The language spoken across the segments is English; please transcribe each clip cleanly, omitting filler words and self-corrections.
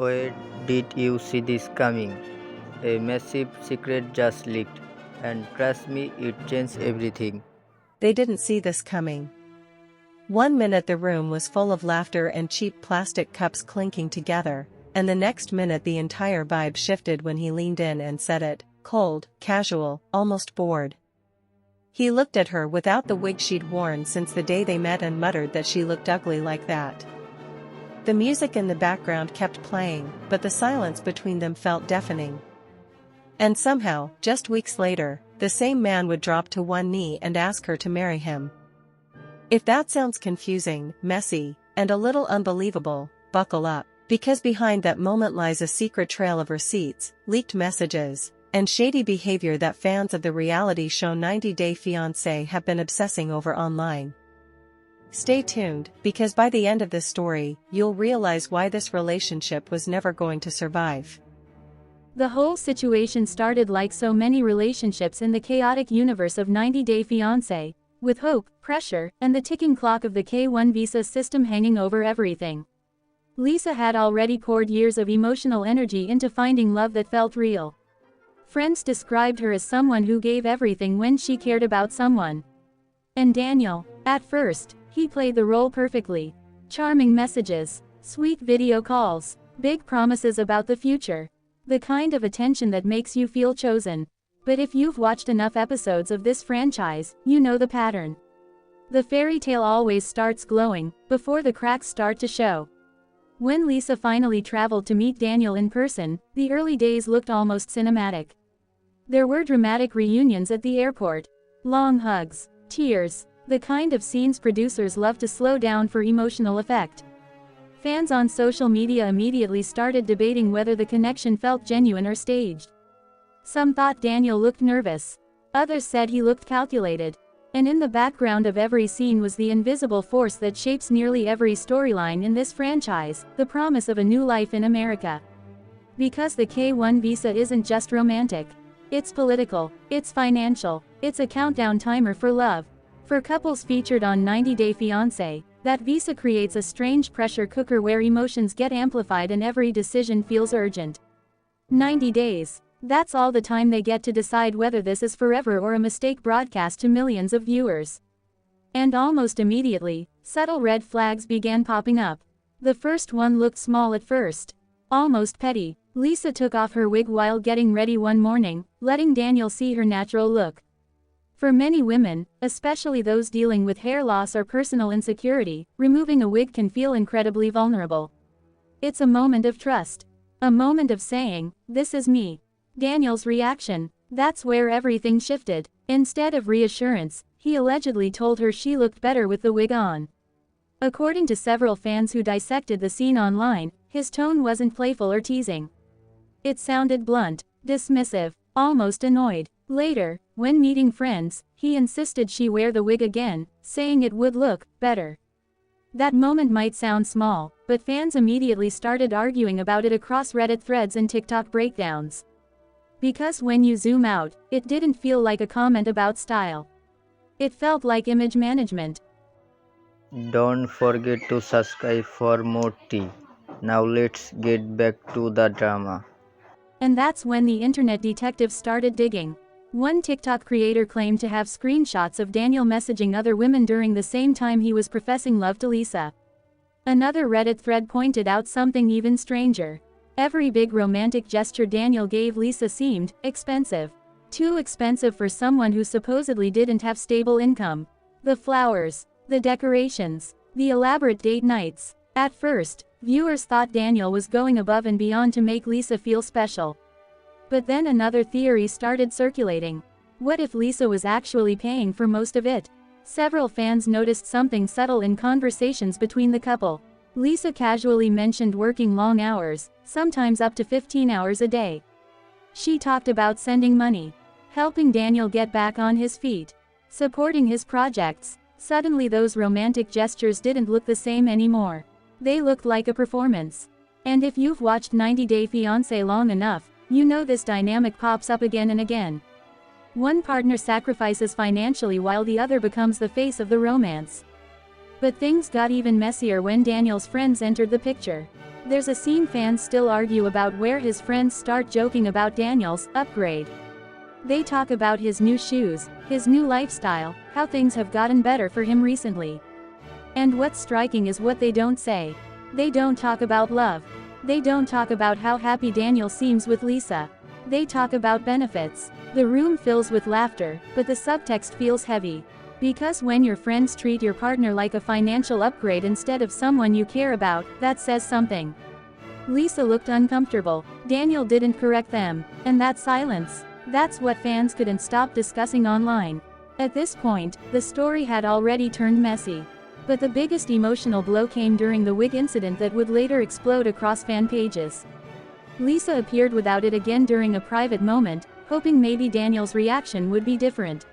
Where did you see this coming? A massive secret just leaked, and trust me, it changed everything. They didn't see this coming. One minute the room was full of laughter and cheap plastic cups clinking together, and the next minute the entire vibe shifted when he leaned in and said it, cold, casual, almost bored. He looked at her without the wig she'd worn since the day they met and muttered that she looked ugly like that. The music in the background kept playing, but the silence between them felt deafening. And somehow, just weeks later, the same man would drop to one knee and ask her to marry him. If that sounds confusing, messy, and a little unbelievable, buckle up, because behind that moment lies a secret trail of receipts, leaked messages, and shady behavior that fans of the reality show 90 Day Fiancé have been obsessing over online. Stay tuned, because by the end of this story, you'll realize why this relationship was never going to survive. The whole situation started like so many relationships in the chaotic universe of 90 Day Fiancé, with hope, pressure, and the ticking clock of the K1 visa system hanging over everything. Lisa had already poured years of emotional energy into finding love that felt real. Friends described her as someone who gave everything when she cared about someone. And Daniel, at first, he played the role perfectly. Charming messages, sweet video calls, big promises about the future. The kind of attention that makes you feel chosen. But if you've watched enough episodes of this franchise, you know the pattern. The fairy tale always starts glowing, before the cracks start to show. When Lisa finally traveled to meet Daniel in person, the early days looked almost cinematic. There were dramatic reunions at the airport. Long hugs, tears, the kind of scenes producers love to slow down for emotional effect. Fans on social media immediately started debating whether the connection felt genuine or staged. Some thought Daniel looked nervous. Others said he looked calculated. And in the background of every scene was the invisible force that shapes nearly every storyline in this franchise, the promise of a new life in America. Because the K1 visa isn't just romantic. It's political, it's financial, it's a countdown timer for love. For couples featured on 90 Day Fiancé, that visa creates a strange pressure cooker where emotions get amplified and every decision feels urgent. 90 days. That's all the time they get to decide whether this is forever or a mistake broadcast to millions of viewers. And almost immediately, subtle red flags began popping up. The first one looked small at first. Almost petty. Lisa took off her wig while getting ready one morning, letting Daniel see her natural look. For many women, especially those dealing with hair loss or personal insecurity, removing a wig can feel incredibly vulnerable. It's a moment of trust. A moment of saying, "This is me." Daniel's reaction, that's where everything shifted. Instead of reassurance, he allegedly told her she looked better with the wig on. According to several fans who dissected the scene online, his tone wasn't playful or teasing. It sounded blunt, dismissive, almost annoyed. Later, when meeting friends, he insisted she wear the wig again, saying it would look better. That moment might sound small, but fans immediately started arguing about it across Reddit threads and TikTok breakdowns. Because when you zoom out, it didn't feel like a comment about style. It felt like image management. Don't forget to subscribe for more tea. Now let's get back to the drama. And that's when the internet detectives started digging. One TikTok creator claimed to have screenshots of Daniel messaging other women during the same time he was professing love to Lisa. Another Reddit thread pointed out something even stranger. Every big romantic gesture Daniel gave Lisa seemed expensive. Too expensive for someone who supposedly didn't have stable income. The flowers, the decorations, the elaborate date nights. At first, viewers thought Daniel was going above and beyond to make Lisa feel special. But then another theory started circulating. What if Lisa was actually paying for most of it? Several fans noticed something subtle in conversations between the couple. Lisa casually mentioned working long hours, sometimes up to 15 hours a day. She talked about sending money, helping Daniel get back on his feet, supporting his projects. Suddenly those romantic gestures didn't look the same anymore. They looked like a performance. And if you've watched 90 Day Fiancé long enough, you know this dynamic pops up again and again. One partner sacrifices financially while the other becomes the face of the romance. But things got even messier when Daniel's friends entered the picture. There's a scene fans still argue about where his friends start joking about Daniel's upgrade. They talk about his new shoes, his new lifestyle, how things have gotten better for him recently. And what's striking is what they don't say. They don't talk about love. They don't talk about how happy Daniel seems with Lisa. They talk about benefits. The room fills with laughter, but the subtext feels heavy. Because when your friends treat your partner like a financial upgrade instead of someone you care about, that says something. Lisa looked uncomfortable. Daniel didn't correct them. And that silence. That's what fans couldn't stop discussing online. At this point, the story had already turned messy. But the biggest emotional blow came during the wig incident that would later explode across fan pages. Lisa appeared without it again during a private moment, hoping maybe Daniel's reaction would be different.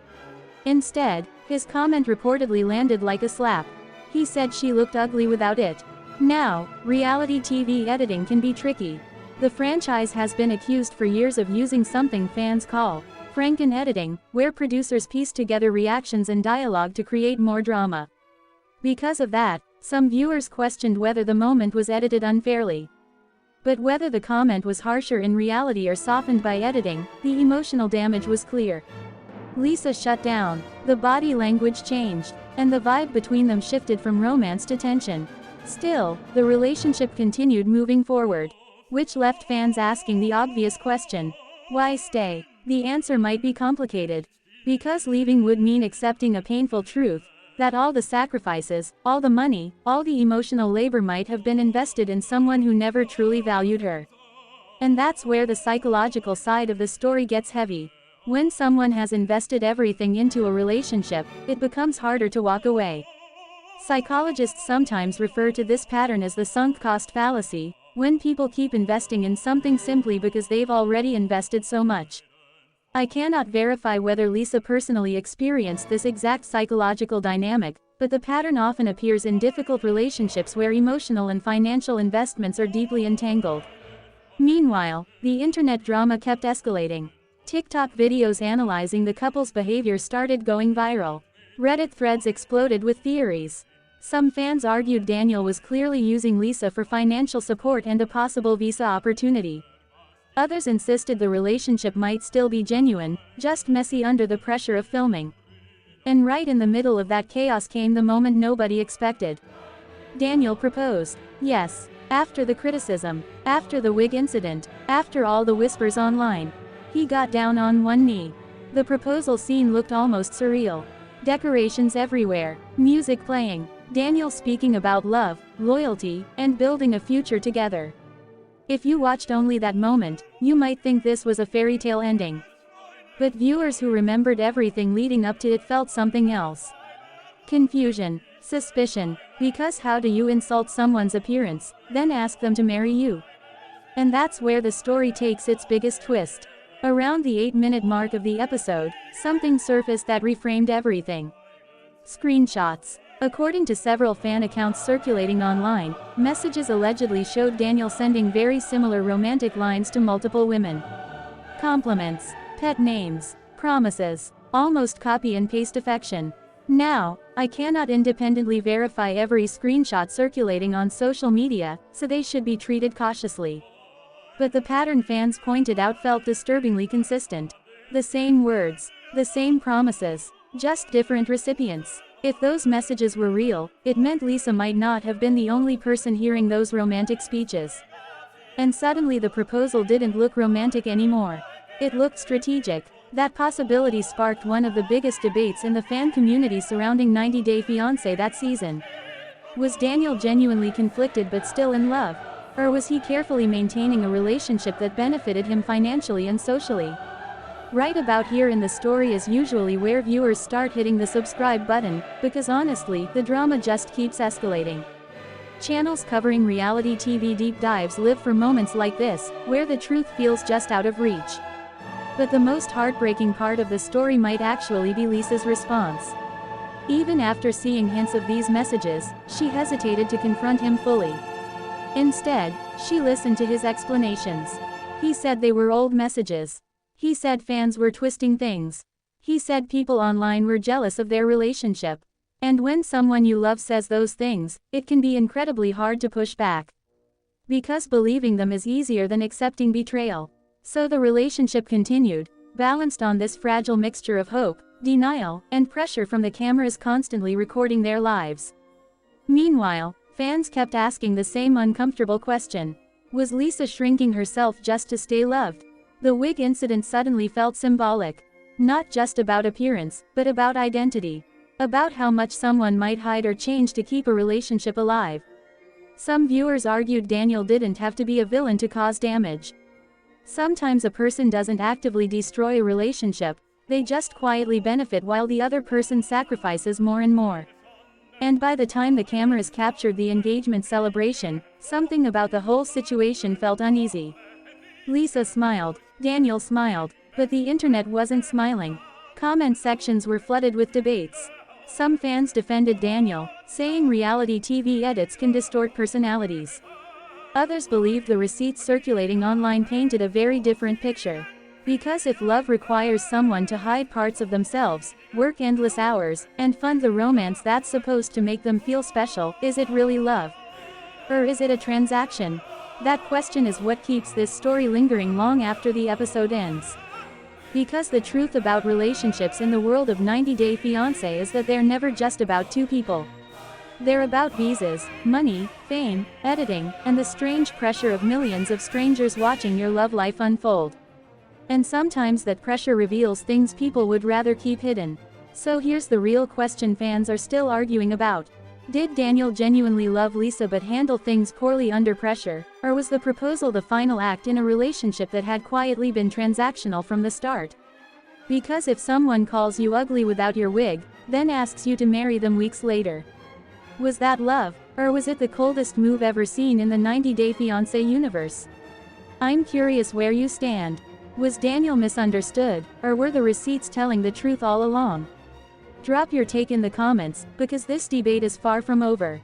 Instead, his comment reportedly landed like a slap. He said she looked ugly without it. Now, reality TV editing can be tricky. The franchise has been accused for years of using something fans call Franken editing, where producers piece together reactions and dialogue to create more drama. Because of that, some viewers questioned whether the moment was edited unfairly. But whether the comment was harsher in reality or softened by editing, the emotional damage was clear. Lisa shut down, the body language changed, and the vibe between them shifted from romance to tension. Still, the relationship continued moving forward, which left fans asking the obvious question: why stay? The answer might be complicated. Because leaving would mean accepting a painful truth, that all the sacrifices, all the money, all the emotional labor might have been invested in someone who never truly valued her. And that's where the psychological side of the story gets heavy. When someone has invested everything into a relationship, it becomes harder to walk away. Psychologists sometimes refer to this pattern as the sunk cost fallacy, when people keep investing in something simply because they've already invested so much. I cannot verify whether Lisa personally experienced this exact psychological dynamic, but the pattern often appears in difficult relationships where emotional and financial investments are deeply entangled. Meanwhile, the internet drama kept escalating. TikTok videos analyzing the couple's behavior started going viral. Reddit threads exploded with theories. Some fans argued Daniel was clearly using Lisa for financial support and a possible visa opportunity. Others insisted the relationship might still be genuine, just messy under the pressure of filming. And right in the middle of that chaos came the moment nobody expected. Daniel proposed. Yes, after the criticism, after the wig incident, after all the whispers online. He got down on one knee. The proposal scene looked almost surreal. Decorations everywhere, music playing, Daniel speaking about love, loyalty, and building a future together. If you watched only that moment, you might think this was a fairy tale ending. But viewers who remembered everything leading up to it felt something else. Confusion, suspicion, because how do you insult someone's appearance, then ask them to marry you? And that's where the story takes its biggest twist. Around the 8-minute mark of the episode, something surfaced that reframed everything. Screenshots. According to several fan accounts circulating online, messages allegedly showed Daniel sending very similar romantic lines to multiple women. Compliments, pet names, promises, almost copy and paste affection. Now, I cannot independently verify every screenshot circulating on social media, so they should be treated cautiously. But the pattern fans pointed out felt disturbingly consistent. The same words, the same promises, just different recipients. If those messages were real, it meant Lisa might not have been the only person hearing those romantic speeches. And suddenly the proposal didn't look romantic anymore. It looked strategic. That possibility sparked one of the biggest debates in the fan community surrounding 90 Day Fiancé that season. Was Daniel genuinely conflicted but still in love? Or was he carefully maintaining a relationship that benefited him financially and socially? Right about here in the story is usually where viewers start hitting the subscribe button, because honestly, the drama just keeps escalating. Channels covering reality TV deep dives live for moments like this, where the truth feels just out of reach. But the most heartbreaking part of the story might actually be Lisa's response. Even after seeing hints of these messages, she hesitated to confront him fully. Instead, she listened to his explanations. He said they were old messages. He said fans were twisting things. He said people online were jealous of their relationship. And when someone you love says those things, it can be incredibly hard to push back. Because believing them is easier than accepting betrayal. So the relationship continued, balanced on this fragile mixture of hope, denial, and pressure from the cameras constantly recording their lives. Meanwhile, fans kept asking the same uncomfortable question. Was Lisa shrinking herself just to stay loved? The wig incident suddenly felt symbolic. Not just about appearance, but about identity. About how much someone might hide or change to keep a relationship alive. Some viewers argued Daniel didn't have to be a villain to cause damage. Sometimes a person doesn't actively destroy a relationship, they just quietly benefit while the other person sacrifices more and more. And by the time the cameras captured the engagement celebration, something about the whole situation felt uneasy. Lisa smiled, Daniel smiled, but the internet wasn't smiling. Comment sections were flooded with debates. Some fans defended Daniel, saying reality TV edits can distort personalities. Others believed the receipts circulating online painted a very different picture. Because if love requires someone to hide parts of themselves, work endless hours, and fund the romance that's supposed to make them feel special, is it really love? Or is it a transaction? That question is what keeps this story lingering long after the episode ends. Because the truth about relationships in the world of 90 Day Fiancé is that they're never just about two people. They're about visas, money, fame, editing, and the strange pressure of millions of strangers watching your love life unfold. And sometimes that pressure reveals things people would rather keep hidden. So here's the real question fans are still arguing about. Did Daniel genuinely love Lisa but handle things poorly under pressure, or was the proposal the final act in a relationship that had quietly been transactional from the start? Because if someone calls you ugly without your wig, then asks you to marry them weeks later, was that love, or was it the coldest move ever seen in the 90 Day Fiancé universe? I'm curious where you stand. Was Daniel misunderstood, or were the receipts telling the truth all along? Drop your take in the comments, because this debate is far from over.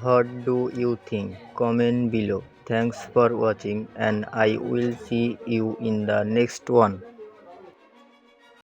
What do you think? Comment below. Thanks for watching, and I will see you in the next one.